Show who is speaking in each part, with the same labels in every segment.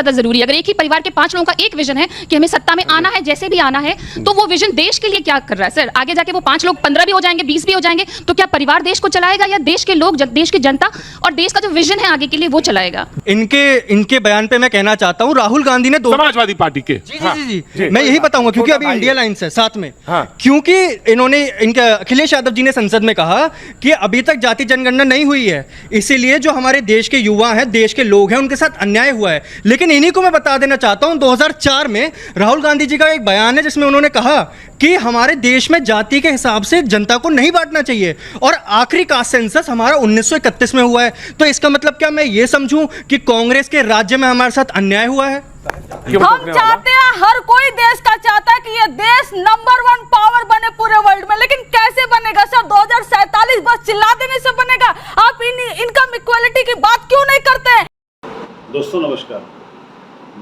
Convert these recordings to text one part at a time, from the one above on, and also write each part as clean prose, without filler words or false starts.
Speaker 1: ज्यादा जरूरी है। अगर एक ही परिवार के 5 लोगों का एक विजन है कि हमें सत्ता में आना है, जैसे भी आना है, तो वो विजन देश के लिए क्या कर रहा है सर? आगे जाके वो 5 लोग 15 भी हो जाएंगे, 20 भी हो जाएंगे, तो क्या परिवार देश को चलाएगा या देश के लोग, देश की जनता और देश का जो विजन है आगे के लिए वो चलाएगा?
Speaker 2: इनके बयान पे मैं कहना चाहता हूँ, राहुल गांधी ने
Speaker 3: समाजवादी पार्टी के
Speaker 2: जी मैं यही बताऊंगा क्योंकि अभी इंडिया लाइन्स है साथ में, क्योंकि इन्होंने इनके अखिलेश यादव जी ने संसद में कहा कि अभी तक जाति जनगणना नहीं हुई है, इसीलिए जो हमारे देश के युवा हैं, देश के लोग हैं, उनके साथ अन्याय हुआ है। लेकिन इन्हीं को मैं बता देना चाहता हूं, 2004 में राहुल गांधी जी का एक बयान है जिसमें उन्होंने कहा कि हमारे देश में जाति के हिसाब से जनता को नहीं बांटना चाहिए, और आखिरी कास्ट सेंसस हमारा 1931 में हुआ है। तो इसका मतलब क्या मैं ये समझूं कि कांग्रेस के राज्य में हमारे साथ अन्याय हुआ है?
Speaker 4: हम चाहते हैं, हर कोई देश का चाहता है कि ये देश नंबर 1 पावर बने पूरे वर्ल्ड में, लेकिन कैसे बनेगा सर? 2047 बस चिल्ला देने से बनेगा? आप इनकम इक्वालिटी की बात क्यों नहीं करते?
Speaker 5: दोस्तों नमस्कार।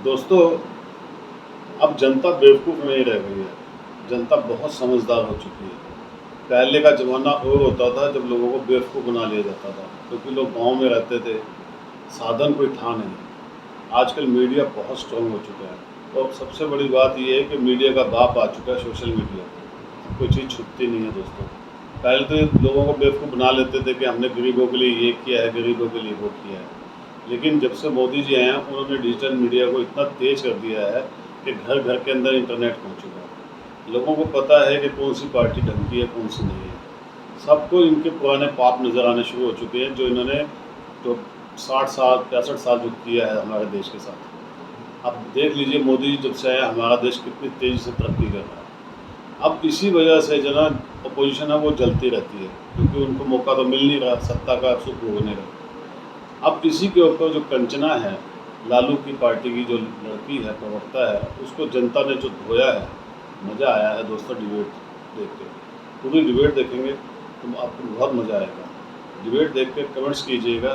Speaker 5: दोस्तों, अब जनता बेवकूफ़ नहीं रह गई है, जनता बहुत समझदार हो चुकी है। पहले का ज़माना और होता था जब लोगों को बेवकूफ़ बना लिया जाता था, क्योंकि लोग गांव में रहते थे, साधन कोई था नहीं। आजकल मीडिया बहुत स्ट्रॉन्ग हो चुका है, और सबसे बड़ी बात यह है कि मीडिया का बाप आ चुका है सोशल मीडिया। कोई चीज़ छुपती नहीं है दोस्तों। पहले तो लोगों को बेवकूफ़ बना लेते थे कि हमने गरीबों के लिए ये किया है, गरीबों के लिए वो किया है, लेकिन जब से मोदी जी आए हैं उन्होंने डिजिटल मीडिया को इतना तेज़ कर दिया है कि घर घर के अंदर इंटरनेट पहुँच चुका है। लोगों को पता है कि कौन सी पार्टी ढंगती है, कौन सी नहीं है। सबको इनके पुराने पाप नज़र आने शुरू हो चुके हैं, जो इन्होंने तो 60 साल 65 साल जो किया है हमारे देश के साथ। अब देख लीजिए, मोदी जी जब से आए हमारा देश कितनी तेज़ी से तरक्की कर रहा है। अब इसी वजह से जो ना अपोजिशन है वो जलती रहती है, क्योंकि उनको मौका तो मिल नहीं रहा सत्ता का सुख भोगने का। अब इसी के ऊपर जो कंचना है, लालू की पार्टी की जो लड़की है, प्रवक्ता है, उसको जनता ने जो धोया है, मज़ा आया है दोस्तों डिबेट देख के। पूरी डिबेट देखेंगे तो आपको बहुत मज़ा आएगा। डिबेट देख के कमेंट्स कीजिएगा,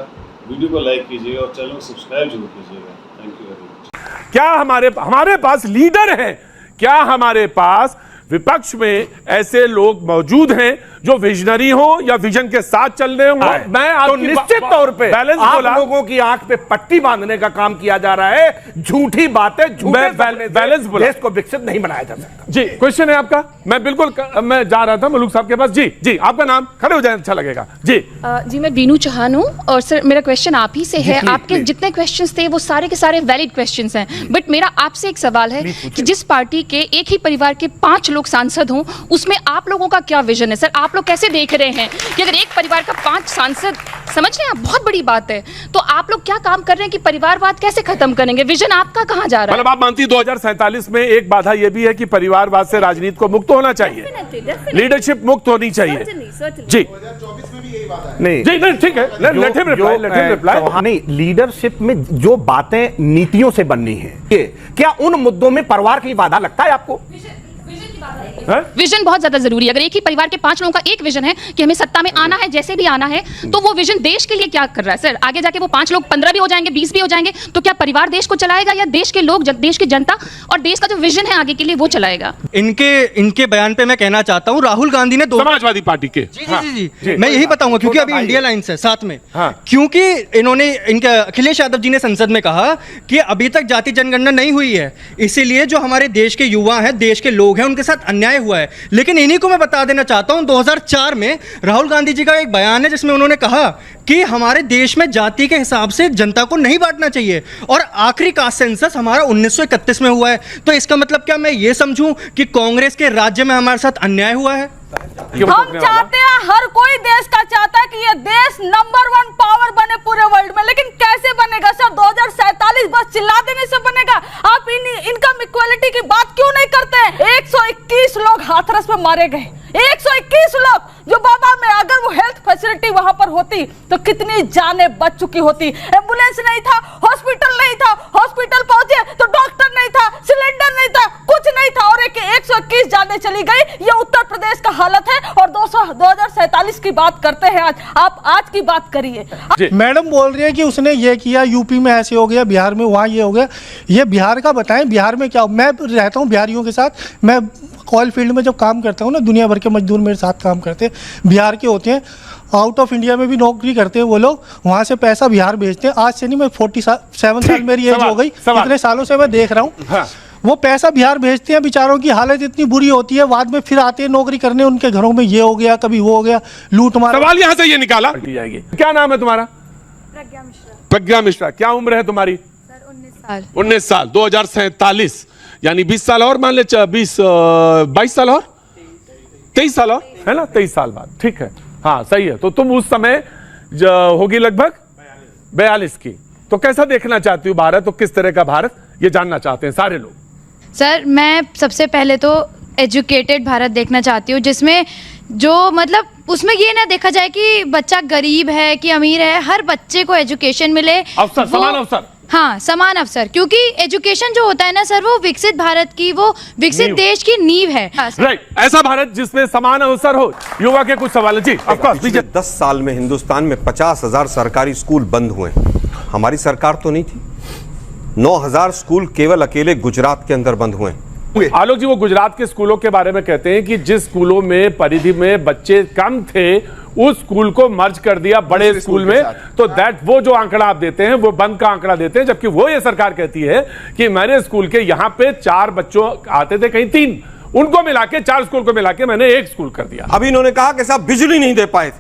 Speaker 5: वीडियो को लाइक कीजिएगा और चैनल को सब्सक्राइब जरूर कीजिएगा। Thank you very much.
Speaker 3: क्या हमारे पास लीडर हैं? क्या हमारे पास विपक्ष में ऐसे लोग मौजूद हैं जो विजनरी हो या विजन के साथ चल रहे होंगे?
Speaker 6: मैं तो निश्चित तौर पे आप लोगों की आंख पे पट्टी बांधने का काम किया जा रहा है। झूठी बातें, झूठे बैलेंस देश को विकसित नहीं बनाया जा सकता।
Speaker 3: जी, क्वेश्चन है आपका? मैं बिल्कुल मैं जा रहा था मलूक साहब के पास। जी आपका नाम? खड़े हो जाए, अच्छा लगेगा। जी
Speaker 1: मैं बीनू चौहान हूँ, और सर मेरा क्वेश्चन आप ही से है। आपके जितने क्वेश्चंस थे वो सारे के सारे वैलिड क्वेश्चंस हैं, बट मेरा आपसे एक सवाल है कि जिस पार्टी के एक ही परिवार के 5 लोग सांसद हों, उसमें आप लोगों का क्या विजन है सर? आप लोग कैसे देख रहे हैं कि अगर एक परिवार का 5 सांसद, समझ रहे हैं आप, बहुत बड़ी बात है, तो आप लोग क्या काम कर रहे हैं कि परिवारवाद कैसे खत्म करेंगे? विजन आपका कहाँ जा रहा है?
Speaker 3: मतलब आप मानती 2047 में एक बाधा यह भी है कि परिवारवाद से राजनीति को मुक्त होना चाहिए, लीडरशिप मुक्त होनी चाहिए। जी
Speaker 6: 2024 में भी यही बात है।
Speaker 3: नहीं ठीक है, लेट हिम रिप्लाई।
Speaker 6: नहीं, लीडरशिप में जो बातें नीतियों से बननी है, क्या उन मुद्दों में परिवार की बाधा लगता है आपको?
Speaker 1: विजन बहुत ज्यादा जरूरी है। अगर एक ही परिवार के 5 लोगों का एक विजन है कि हमें सत्ता में आना है, जैसे भी आना है, तो वो विजन देश के लिए क्या कर रहा है सर? आगे जाके वो 5 लोग 15 भी हो जाएंगे, 20 भी हो जाएंगे, तो क्या परिवार देश को चलाएगा या देश के लोग, देश की जनता और देश का जो विजन है आगे के लिए वो चलाएगा?
Speaker 2: इनके बयान पे मैं कहना चाहता हूँ, राहुल गांधी ने
Speaker 3: समाजवादी पार्टी के
Speaker 2: जी मैं यही बताऊंगा क्योंकि अभी इंडिया लाइन्स है साथ में, क्योंकि इन्होंने इनके अखिलेश यादव जी ने संसद में कहा कि अभी तक जाति जनगणना नहीं हुई है, इसीलिए जो हमारे देश के युवा हैं, देश के लोग हैं, उनके साथ अन्याय हुआ है। लेकिन इन्हीं को मैं बता देना चाहता हूं, 2004 में राहुल गांधी जी का एक बयान है जिसमें उन्होंने कहा कि हमारे देश में जाति के हिसाब से जनता को नहीं बांटना चाहिए, और आखिरी कास्ट सेंसस हमारा 1931 में हुआ है। तो इसका मतलब क्या मैं ये समझूं कि कांग्रेस के राज्य में हमारे साथ अन्याय हुआ है?
Speaker 4: हम चाहते हैं, हर कोई देश का चाहता है कि ये देश नंबर 1 पावर बने पूरे वर्ल्ड में, लेकिन कैसे बनेगा सर? 2047 बस चिल्ला देने से बनेगा? आप इनकम इक्वालिटी की बात क्यों नहीं करते? 121 लोग हाथरस में मारे गए, 121 लोग, जो बाबा में अगर वो हेल्थ फैसिलिटी वहां पर होती तो कितनी जानें बच चुकी होती। एम्बुलेंस नहीं था, हॉस्पिटल नहीं था, हॉस्पिटल पहुंचे तो डॉक्टर नहीं था, सिलेंडर नहीं था, कुछ नहीं था, और 121 जानें चली गई। ये उत्तर प्रदेश का हालत है, और 2047 की बात करते हैं आज। आप आज की बात करिए।
Speaker 7: मैडम बोल रही है कि उसने ये किया, यूपी में ऐसे हो गया, बिहार में वहाँ ये हो गया। ये बिहार का बताएं, बिहार में क्या? मैं रहता हूँ बिहारियों के साथ, मैं ऑयल फील्ड में जब काम करता हूँ ना, दुनिया भर के मजदूर मेरे साथ काम करते हैं, बिहार के होते हैं। आउट ऑफ इंडिया में भी नौकरी करते हैं वो लोग, वहाँ से पैसा बिहार भेजते हैं। आज से नहीं, मैं 47 साल मेरी एज हो गई, इतने सालों से मैं देख रहा हूँ।
Speaker 3: हाँ।
Speaker 7: वो पैसा बिहार भेजते हैं, बेचारों की हालत इतनी बुरी होती है, बाद में फिर आते हैं नौकरी करने, उनके घरों में ये हो गया, कभी वो हो गया, लूट मार।
Speaker 3: सवाल यहां से ये निकाला जाएगी। क्या नाम है तुम्हारा? प्रज्ञा मिश्रा। क्या उम्र है तुम्हारी? 19 साल। 2047 यानी 20 साल और मान ले, 22 साल और 23 साल और, है ना, 23 साल बाद। ठीक है, हाँ सही है। तो तुम उस समय होगी लगभग 42 की। तो कैसा देखना चाहती हूँ भारत, तो किस तरह का भारत, ये जानना चाहते हैं सारे लोग।
Speaker 8: सर मैं सबसे पहले तो एजुकेटेड भारत देखना चाहती हूँ, जिसमें जो मतलब उसमें ये ना देखा जाए कि बच्चा गरीब है कि अमीर है, हर बच्चे को एजुकेशन मिले,
Speaker 3: अवसर, समान अवसर।
Speaker 8: हाँ, समान अवसर, क्योंकि एजुकेशन जो होता है ना सर, वो विकसित भारत की, वो विकसित देश की नींव है।
Speaker 3: राइट, ऐसा भारत जिसमें समान अवसर हो। युवा के कुछ सवाल जी। ऑफ कोर्स,
Speaker 9: पिछले 10 साल में हिंदुस्तान में 50,000 सरकारी स्कूल बंद हुए। हमारी सरकार तो नहीं थी। 9,000 स्कूल केवल अकेले गुजरात के अंदर बंद हुए।
Speaker 3: आलोक जी, वो गुजरात के स्कूलों के बारे में कहते हैं कि जिस स्कूलों में परिधि में बच्चे कम थे, उस स्कूल को मर्ज कर दिया बड़े स्कूल में। तो दैट वो जो आंकड़ा आप देते हैं वो बंद का आंकड़ा देते हैं, जबकि वो ये सरकार कहती है कि मैंने स्कूल के यहां पे 4 बच्चों आते थे, कहीं 3, उनको मिला के 4 स्कूल को मिला के मैंने 1 स्कूल कर दिया।
Speaker 9: अभी इन्होंने कहा कि साहब बिजली नहीं दे पाए थे।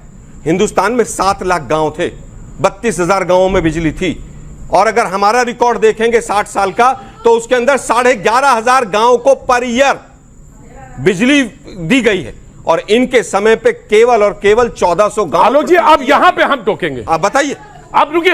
Speaker 9: हिंदुस्तान में 7 लाख गांव थे, 32,000 गांवों में बिजली थी। और अगर हमारा रिकॉर्ड देखेंगे 60 साल का, तो उसके अंदर 11,500 गांव को पर ईयर बिजली दी गई है। और इनके समय पे केवल और केवल 1400 गांव।
Speaker 3: आलोक जी, अब यहां पे हम टोकेंगे।
Speaker 9: आप बताइए।
Speaker 3: आप रुकिए,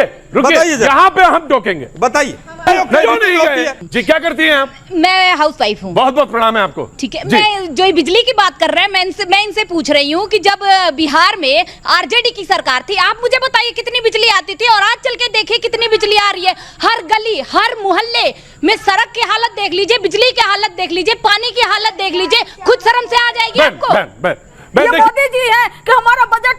Speaker 3: यहां पे हम टोकेंगे।
Speaker 9: बताइए
Speaker 3: क्यों नहीं गए जी? क्या करती हैं आप?
Speaker 10: मैं हाउस वाइफ हूँ।
Speaker 3: बहुत बहुत प्रणाम है आपको।
Speaker 10: ठीक है, मैं जो बिजली की बात कर रहे हैं, मैं इनसे पूछ रही हूँ कि जब बिहार में आरजेडी की सरकार थी, आप मुझे बताइए कितनी बिजली आती थी, और आज चल के देखिए कितनी बिजली आ रही है। हर गली, हर मोहल्ले में सड़क की हालत देख लीजिए, बिजली की हालत देख लीजिए, पानी की हालत देख लीजिए, खुद शर्म से आ जाएगी आपको।
Speaker 4: ये मोदी जी है कि हमारा बजट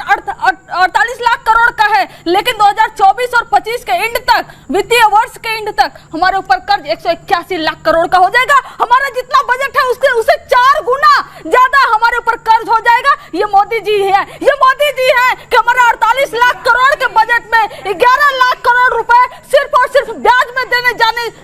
Speaker 4: 48 लाख करोड़ का है, लेकिन 2024 और 25 के एंड तक, वित्तीय वर्ष के एंड तक हमारे ऊपर कर्ज 181 लाख करोड़ का हो जाएगा। हमारा जितना बजट है उससे 4 गुना ज्यादा हमारे ऊपर कर्ज हो जाएगा। ये मोदी जी है, ये मोदी जी है कि हमारा 48 लाख करोड़ के बजट में 11 लाख करोड़ रुपए सिर्फ और सिर्फ ब्याज में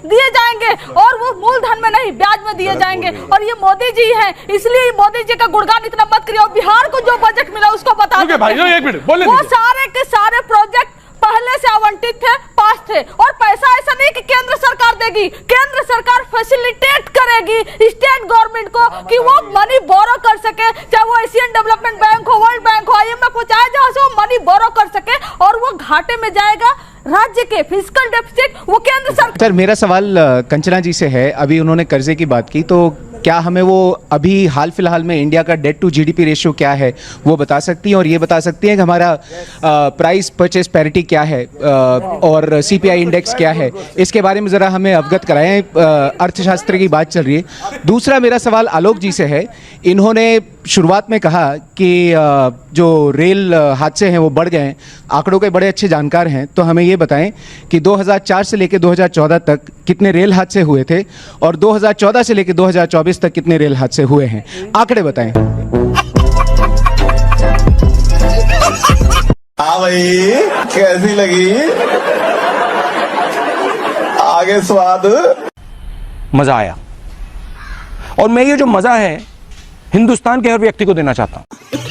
Speaker 4: दिए जाएंगे, और वो मूलधन में नहीं, ब्याज में दिए जाएंगे। और ये मोदी जी है, इसलिए मोदी जी का गुणगान इतना मत करिए। बिहार को जो बजट मिला उसको बता दो
Speaker 3: भाई, एक मिनट बोले।
Speaker 4: वो सारे के सारे प्रोजेक्ट पहले से आवंटित थे, पास थे, और पैसा ऐसा नहीं कि केंद्र सरकार देगी। केंद्र सरकार फैसिलिटेट करेगी स्टेट गवर्नमेंट को कि वो मनी बोरो कर सके, चाहे वो एशियन डेवलपमेंट बैंक हो, वर्ल्ड बैंक हो, IMF हो, चाहे जहां से वो मनी बोरो कर सके, और वो घाटे में जाएगा। राज्य के फिस्कल डेफिसिट वो केंद्र सरकार।
Speaker 11: सर, मेरा सवाल कंचना जी से है। अभी उन्होंने कर्जे की बात की, तो क्या हमें वो अभी हाल फिलहाल में इंडिया का डेट टू जीडीपी रेशियो क्या है वो बता सकती हैं, और ये बता सकती हैं कि हमारा प्राइस परचेस पैरिटी क्या है और CPI इंडेक्स क्या है? इसके बारे में ज़रा हमें अवगत कराएं। अर्थशास्त्र की बात चल रही है। दूसरा मेरा सवाल आलोक जी से है। इन्होंने शुरुआत में कहा कि जो रेल हादसे हैं वो बढ़ गए हैं। आंकड़ों के बड़े अच्छे जानकार हैं, तो हमें ये बताएं कि 2004 से लेकर 2014 तक कितने रेल हादसे हुए थे, और 2014 से लेकर 2024 तक कितने रेल हादसे हुए हैं? आंकड़े बताएं।
Speaker 12: हाँ भाई, कैसी लगी? आगे स्वाद?
Speaker 6: मजा आया, और मैं ये जो मजा है हिंदुस्तान के हर व्यक्ति को देना चाहता हूं।